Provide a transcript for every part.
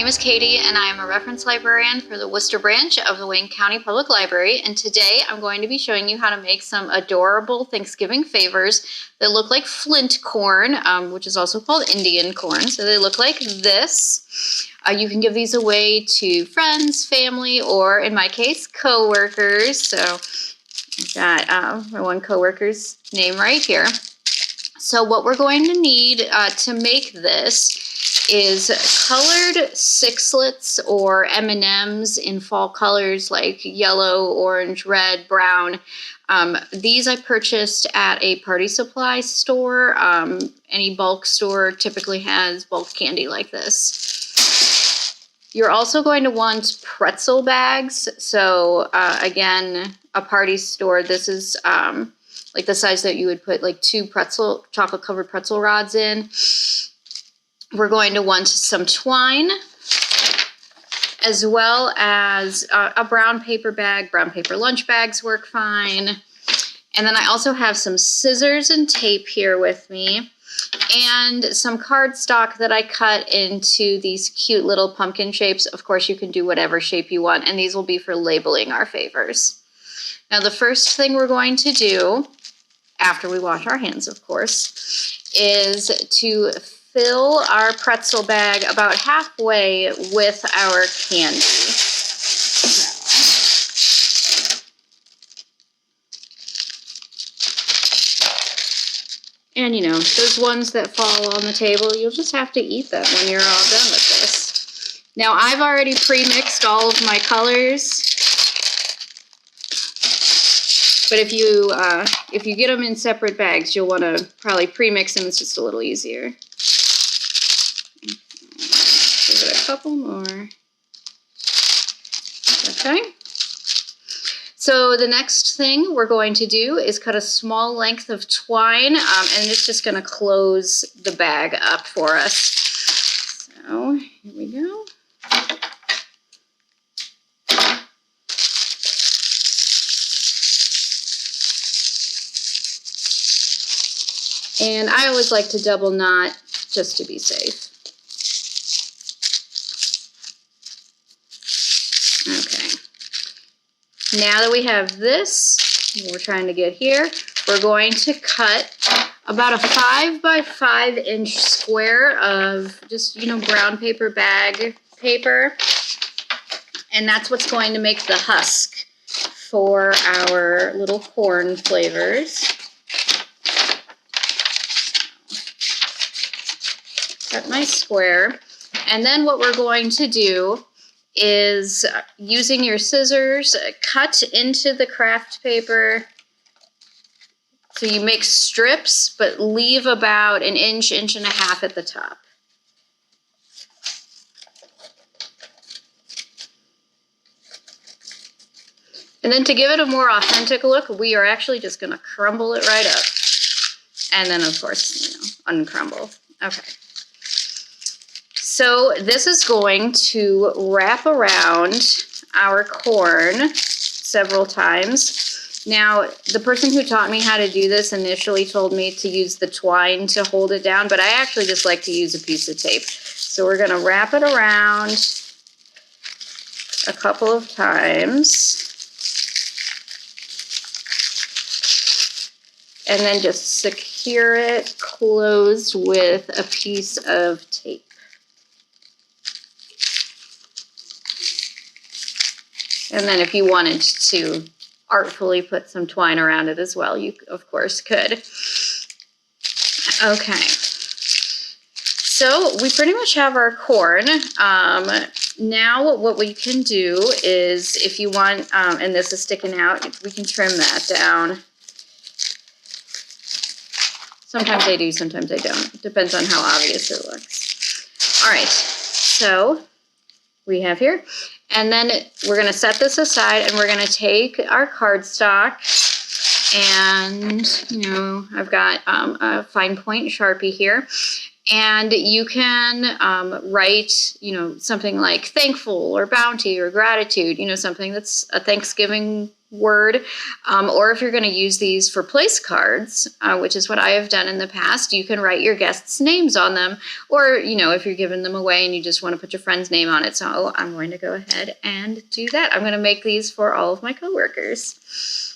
name is Katie, and I am a reference librarian for the Worcester branch of the Wayne County Public Library. And today I'm going to be showing you how to make some adorable Thanksgiving favors that look like flint corn, which is also called Indian corn. So they look like this. You can give these away to friends, family, or in my case, co-workers. So I've got my one co-worker's name right here. So what we're going to need to make this is colored sixlets or M&Ms in fall colors like yellow, orange, red, brown. These I purchased at a party supply store. Any bulk store typically has bulk candy like this. You're also going to want pretzel bags. So again, a party store, this is like the size that you would put like 2 chocolate covered pretzel rods in. We're going to want some twine, as well as a brown paper bag. Brown paper lunch bags work fine. And then I also have some scissors and tape here with me, and some cardstock that I cut into these cute little pumpkin shapes. Of course, you can do whatever shape you want, and these will be for labeling our favors. Now, the first thing we're going to do, after we wash our hands, of course, is to fill our pretzel bag about halfway with our candy. And you know, those ones that fall on the table, you'll just have to eat them when you're all done with this. Now, I've already pre-mixed all of my colors. But if you get them in separate bags, you'll want to probably pre-mix them. It's just a little easier. Give it a couple more. Okay. So the next thing we're going to do is cut a small length of twine, and it's just going to close the bag up for us. So here we go. And I always like to double knot just to be safe. Okay. Now that we have this, we're trying to get here, we're going to cut about a 5 by 5 inch square of just, brown paper bag paper. And that's what's going to make the husk for our little corn flavors. Cut my square, and then what we're going to do is, using your scissors, cut into the craft paper. So you make strips, but leave about an inch, inch and a half at the top. And then to give it a more authentic look, we are actually just going to crumble it right up. And then, of course, uncrumble. Okay. So this is going to wrap around our corn several times. Now, the person who taught me how to do this initially told me to use the twine to hold it down, but I actually just like to use a piece of tape. So we're going to wrap it around a couple of times. And then just secure it closed with a piece of tape. And then if you wanted to artfully put some twine around it as well, you of course could. Okay. So we pretty much have our corn. Now what we can do is, if you want, and this is sticking out, we can trim that down. Sometimes I do, sometimes I don't. It depends on how obvious it looks. All right, so we have here. And then we're going to set this aside, and we're going to take our cardstock, and, I've got a fine point Sharpie here. And you can write, something like thankful or bounty or gratitude, something that's a Thanksgiving word, or if you're going to use these for place cards, which is what I have done in the past, you can write your guests' names on them, or, you know, if you're giving them away and you just want to put your friend's name on it. So I'm going to go ahead and do that. I'm going to make these for all of my coworkers.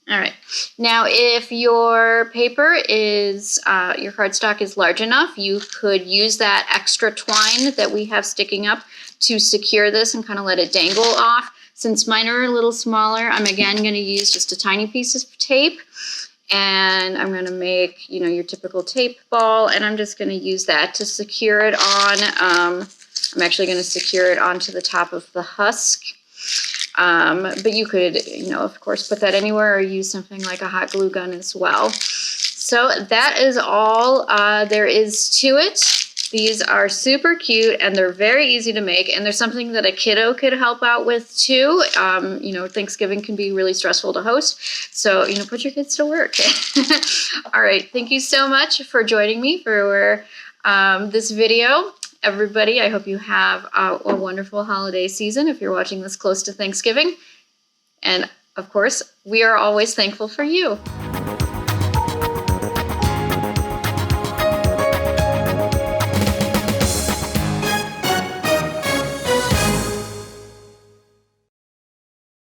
All right. Now, if your paper is, your cardstock is large enough, you could use that extra twine that we have sticking up to secure this and kind of let it dangle off. Since mine are a little smaller, I'm again going to use just a tiny piece of tape. And I'm going to make, you know, your typical tape ball, and I'm just going to use that to secure it on. I'm actually going to secure it onto the top of the husk. But you could, you know, of course, put that anywhere or use something like a hot glue gun as well. So that is all there is to it. These are super cute and they're very easy to make, and there's something that a kiddo could help out with too. You know, Thanksgiving can be really stressful to host, so, you know, put your kids to work. All right, thank you so much for joining me for this video. Everybody, I hope you have a wonderful holiday season if you're watching this close to Thanksgiving. And of course, we are always thankful for you.